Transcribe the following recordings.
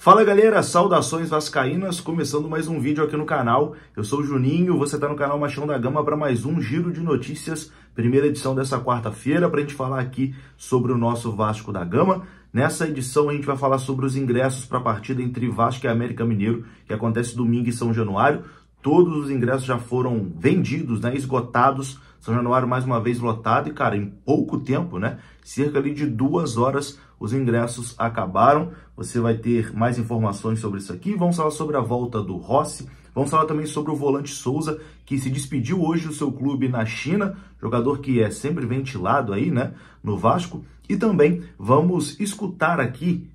Fala galera, saudações vascaínas, começando mais um vídeo aqui no canal. Eu sou o Juninho, você está no canal Machão da Gama para mais um giro de notícias, primeira edição dessa quarta-feira, para a gente falar aqui sobre o nosso Vasco da Gama. Nessa edição a gente vai falar sobre os ingressos para a partida entre Vasco e América Mineiro, que acontece domingo em São Januário. Todos os ingressos já foram vendidos, né, esgotados. São Januário mais uma vez lotado e, cara, em pouco tempo, né, cerca ali de 2 horas, os ingressos acabaram. Você vai ter mais informações sobre isso aqui. Vamos falar sobre a volta do Rossi. Vamos falar também sobre o volante Souza, que se despediu hoje do seu clube na China, jogador que é sempre ventilado aí, né, no Vasco. E também vamos escutar aqui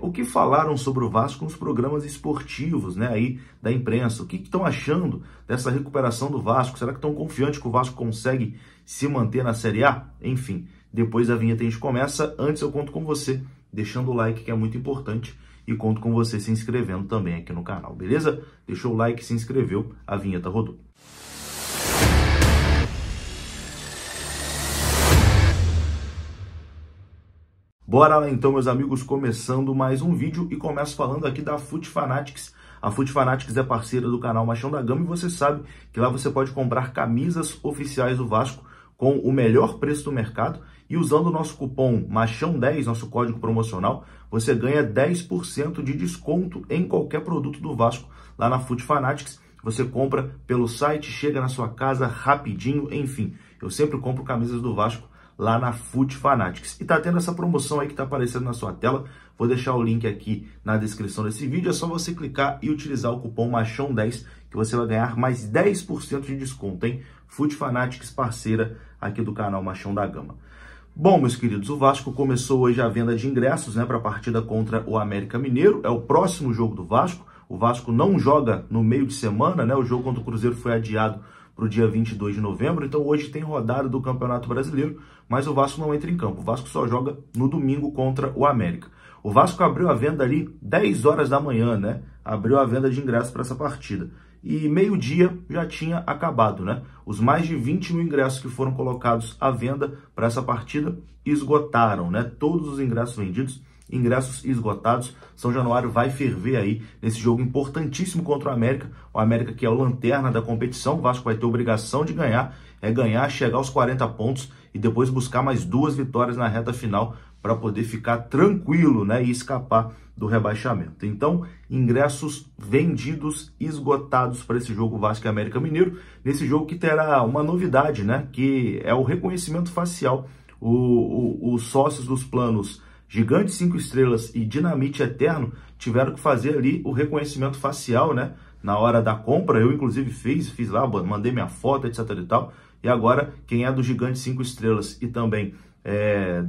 o que falaram sobre o Vasco nos programas esportivos, né, aí da imprensa. O que estão achando dessa recuperação do Vasco? Será que estão confiantes que o Vasco consegue se manter na Série A? Enfim, depois da vinheta a gente começa. Antes eu conto com você deixando o like, que é muito importante, e conto com você se inscrevendo também aqui no canal, beleza? Deixou o like, se inscreveu, a vinheta rodou. Bora lá então, meus amigos, começando mais um vídeo e começo falando aqui da FUT Fanatics. A FUT Fanatics é parceira do canal Machão da Gama e você sabe que lá você pode comprar camisas oficiais do Vasco com o melhor preço do mercado e usando o nosso cupom MACHÃO10, nosso código promocional, você ganha 10% de desconto em qualquer produto do Vasco lá na FUT Fanatics. Você compra pelo site, chega na sua casa rapidinho, enfim. Eu sempre compro camisas do Vasco lá na FUT Fanatics. E tá tendo essa promoção aí que tá aparecendo na sua tela. Vou deixar o link aqui na descrição desse vídeo. É só você clicar e utilizar o cupom MACHÃO10 que você vai ganhar mais 10% de desconto, hein? FUT Fanatics, parceira aqui do canal Machão da Gama. Bom, meus queridos, o Vasco começou hoje a venda de ingressos, né, para a partida contra o América Mineiro. É o próximo jogo do Vasco. O Vasco não joga no meio de semana, né? O jogo contra o Cruzeiro foi adiado para o dia 22 de novembro, então hoje tem rodada do Campeonato Brasileiro, mas o Vasco não entra em campo. O Vasco só joga no domingo contra o América. O Vasco abriu a venda ali 10 horas da manhã, né? Abriu a venda de ingressos para essa partida. E meio-dia já tinha acabado, né? Os mais de 20 mil ingressos que foram colocados à venda para essa partida esgotaram, né? Todos os ingressos vendidos, ingressos esgotados. São Januário vai ferver aí nesse jogo importantíssimo contra o América que é o lanterna da competição. O Vasco vai ter obrigação de ganhar, chegar aos 40 pontos e depois buscar mais 2 vitórias na reta final para poder ficar tranquilo, né, e escapar do rebaixamento. Então, ingressos vendidos, esgotados para esse jogo Vasco e América Mineiro, nesse jogo que terá uma novidade, né, que é o reconhecimento facial. Os sócios dos planos Gigante 5 Estrelas e Dinamite Eterno tiveram que fazer ali o reconhecimento facial, né, na hora da compra. Eu, inclusive, fiz lá, mandei minha foto, etc e tal. E agora, quem é do Gigante 5 Estrelas e também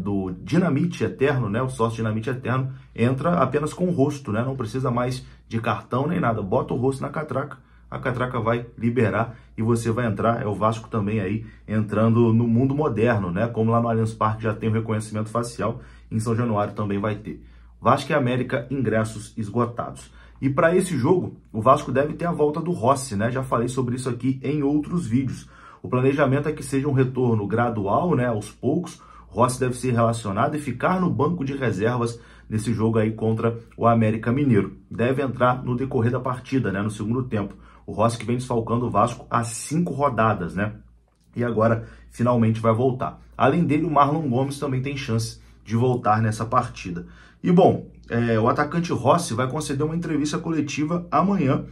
do Dinamite Eterno, né, o sócio Dinamite Eterno, entra apenas com o rosto, né, não precisa mais de cartão nem nada. Bota o rosto na catraca, a catraca vai liberar e você vai entrar. É o Vasco também aí entrando no mundo moderno, né, como lá no Allianz Parque já tem o reconhecimento facial, em São Januário também vai ter. Vasco e América, ingressos esgotados. E para esse jogo, o Vasco deve ter a volta do Rossi, né? Já falei sobre isso aqui em outros vídeos. O planejamento é que seja um retorno gradual, né? Aos poucos. O Rossi deve ser relacionado e ficar no banco de reservas nesse jogo aí contra o América Mineiro. Deve entrar no decorrer da partida, né? No segundo tempo. O Rossi que vem desfalcando o Vasco há 5 rodadas, né? E agora finalmente vai voltar. Além dele, o Marlon Gomes também tem chance de voltar nessa partida. E bom, o atacante Rossi vai conceder uma entrevista coletiva amanhã,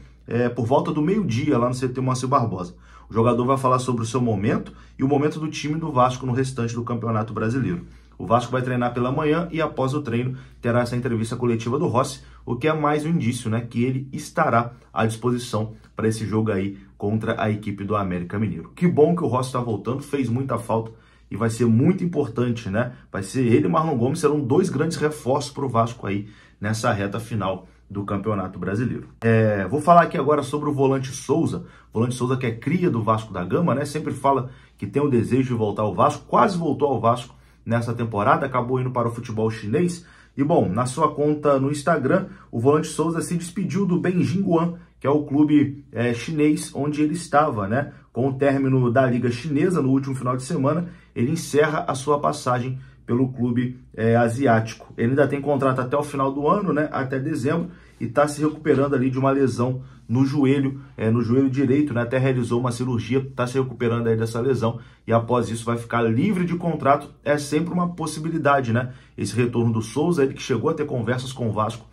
por volta do meio-dia, lá no CT Moacir Barbosa. O jogador vai falar sobre o seu momento e o momento do time do Vasco no restante do Campeonato Brasileiro. O Vasco vai treinar pela manhã e após o treino terá essa entrevista coletiva do Rossi, o que é mais um indício, né, que ele estará à disposição para esse jogo aí contra a equipe do América Mineiro. Que bom que o Rossi está voltando, fez muita falta e vai ser muito importante, né? Vai ser ele e Marlon Gomes, serão 2 grandes reforços para o Vasco aí nessa reta final do Campeonato Brasileiro. Vou falar aqui agora sobre o volante Souza. O volante Souza que é cria do Vasco da Gama, né? Sempre fala que tem o desejo de voltar ao Vasco, quase voltou ao Vasco nessa temporada, acabou indo para o futebol chinês. E bom, na sua conta no Instagram, o volante Souza se despediu do Benjinguan, que é o clube chinês onde ele estava, né? Com o término da Liga Chinesa no último final de semana, ele encerra a sua passagem pelo clube asiático. Ele ainda tem contrato até o final do ano, né, até dezembro, e está se recuperando ali de uma lesão no joelho direito, né, até realizou uma cirurgia, está se recuperando aí dessa lesão, e após isso vai ficar livre de contrato. É sempre uma possibilidade, né, esse retorno do Souza, ele que chegou a ter conversas com o Vasco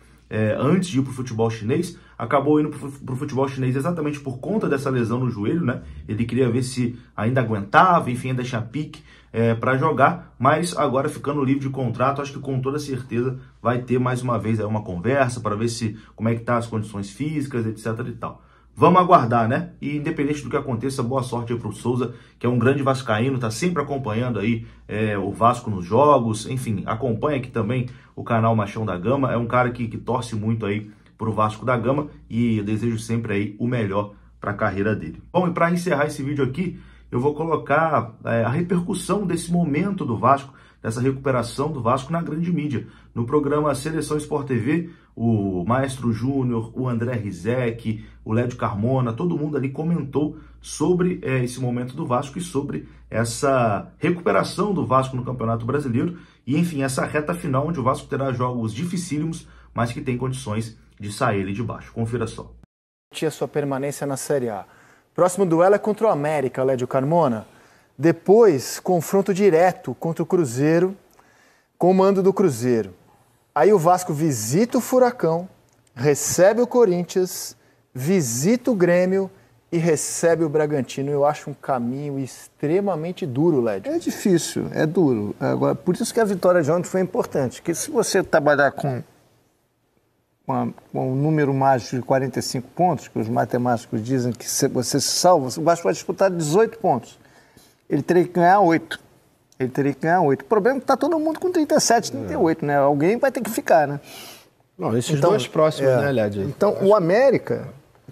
antes de ir para o futebol chinês, acabou indo para o futebol chinês exatamente por conta dessa lesão no joelho, né? Ele queria ver se ainda aguentava, enfim, ainda tinha pique para jogar, mas agora ficando livre de contrato, acho que com toda certeza vai ter mais uma vez uma conversa para ver como é que tá as condições físicas, etc e tal. Vamos aguardar, né? E independente do que aconteça, boa sorte aí pro Souza, que é um grande vascaíno, tá sempre acompanhando aí o Vasco nos jogos, enfim, acompanha aqui também o canal Machão da Gama, é um cara que torce muito aí pro Vasco da Gama e eu desejo sempre aí o melhor para a carreira dele. Bom, e para encerrar esse vídeo aqui, eu vou colocar a repercussão desse momento do Vasco, dessa recuperação do Vasco na grande mídia. No programa Seleção Sport TV, o Maestro Júnior, o André Rizek, o Lédio Carmona, todo mundo ali comentou sobre esse momento do Vasco e sobre essa recuperação do Vasco no Campeonato Brasileiro e, enfim, essa reta final onde o Vasco terá jogos dificílimos, mas que tem condições de sair ali de baixo. Confira só. A sua permanência na Série A. Próximo duelo é contra o América, Lédio Carmona. Depois, confronto direto contra o Cruzeiro, comando do Cruzeiro. Aí o Vasco visita o Furacão, recebe o Corinthians, visita o Grêmio e recebe o Bragantino. Eu acho um caminho extremamente duro, Lédio. É difícil, é duro. Agora, por isso que a vitória de ontem foi importante. Porque se você trabalhar com um número mágico de 45 pontos, que os matemáticos dizem que você se salva, o Vasco vai disputar 18 pontos. Ele teria que ganhar 8. O problema é que está todo mundo com 37, 38, né? Alguém vai ter que ficar, né? Não, esses dois próximos, né, Lédio? Então, o América,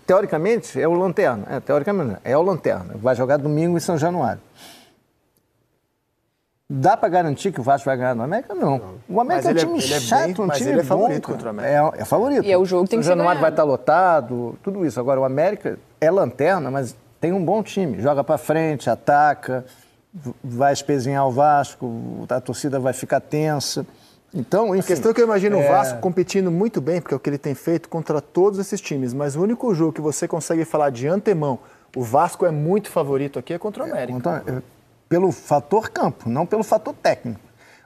teoricamente, é o lanterna. Teoricamente, é o lanterna. Vai jogar domingo em São Januário. Dá para garantir que o Vasco vai ganhar no América? Não. O América é um time chato, um time ele é bom, favorito contra o América. É favorito. E é o jogo que tem que ser Januário vai ganhado. estar lotado, tudo isso. Agora, o América é lanterna, mas tem um bom time. Joga para frente, ataca, vai espezinhar o Vasco, a torcida vai ficar tensa. Então, enfim... A questão é que eu imagino o Vasco competindo muito bem, porque é o que ele tem feito contra todos esses times. Mas o único jogo que você consegue falar de antemão, o Vasco é muito favorito aqui, é contra o América. Pelo fator campo, não pelo fator técnico.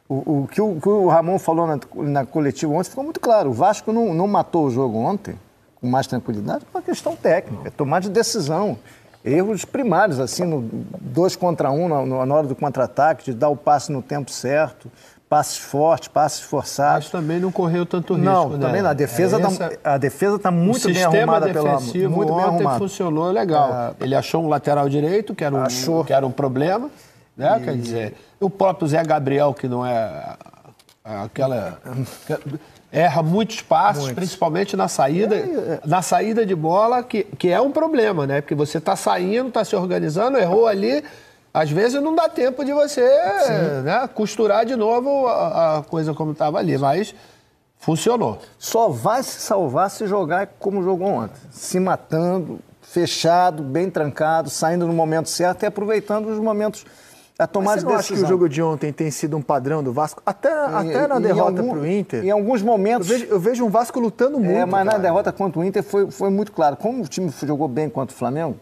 O que o Ramon falou na coletiva ontem ficou muito claro. O Vasco não matou o jogo ontem com mais tranquilidade por uma questão técnica, tomar de decisão. Erros primários, assim, no 2 contra 1, na hora do contra-ataque, de dar o passe no tempo certo, passes fortes, passes forçados. Mas também não correu tanto risco, não, né? Também não. A defesa está muito bem arrumada pelo amor. Muito bem ontem arrumado. Funcionou legal. Ele achou um lateral direito, que era um problema, né? Quer dizer, o próprio Zé Gabriel, que não é aquela... Erra muitos passos, principalmente na saída de bola, que é um problema, né? Porque você está saindo, está se organizando, errou ali, às vezes não dá tempo de você, né, costurar de novo a coisa como estava ali, mas funcionou. Só vai se salvar se jogar como jogou ontem, se matando, fechado, bem trancado, saindo no momento certo e aproveitando os momentos... A tomar Mas você não acha que o jogo de ontem tem sido um padrão do Vasco? Até na derrota para o Inter. Em alguns momentos... Eu vejo um Vasco lutando muito. Mas na derrota contra o Inter foi muito claro. Como o time jogou bem contra o Flamengo,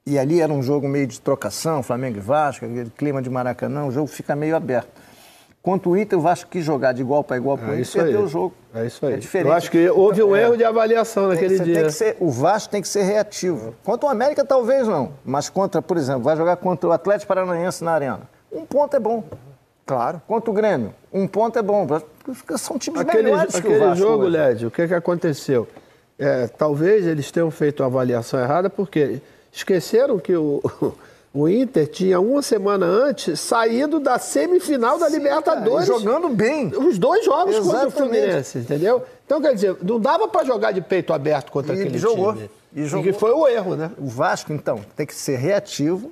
e ali era um jogo meio de trocação, Flamengo e Vasco, aquele clima de Maracanã, o jogo fica meio aberto. Contra o Inter, o Vasco quis jogar de igual para igual para o Inter e perdeu o jogo. É isso aí. É diferente. Eu acho que houve um erro de avaliação naquele dia. O Vasco tem que ser reativo. Contra o América, talvez não. Mas por exemplo, vai jogar contra o Atlético Paranaense na Arena. 1 ponto é bom. Claro. Contra o Grêmio, 1 ponto é bom. São times melhores que o Vasco. Aquele jogo, Lédio, o que aconteceu? Talvez eles tenham feito a avaliação errada, porque esqueceram que o Inter tinha uma semana antes saído da semifinal da Libertadores. Cara, jogando bem. Os 2 jogos Exatamente. contra o Fluminense, entendeu? Então, quer dizer, não dava para jogar de peito aberto contra aquele time. E que foi o erro, né? O Vasco, então, tem que ser reativo,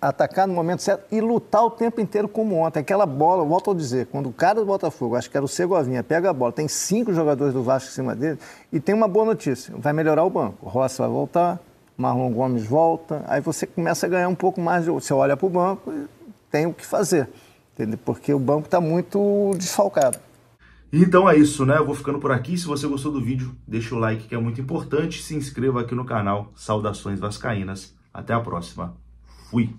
atacar no momento certo e lutar o tempo inteiro como ontem. Aquela bola, volto a dizer, quando o cara do Botafogo, acho que era o Segovinha, pega a bola, tem 5 jogadores do Vasco em cima dele e tem uma boa notícia, vai melhorar o banco. O Rossi vai voltar, Marlon Gomes volta, aí você começa a ganhar um pouco mais, você olha para o banco e tem o que fazer. entendeu? Porque o banco está muito desfalcado. Então é isso, né? Eu vou ficando por aqui. Se você gostou do vídeo, deixa o like que é muito importante. Se inscreva aqui no canal. Saudações vascaínas. Até a próxima. Fui!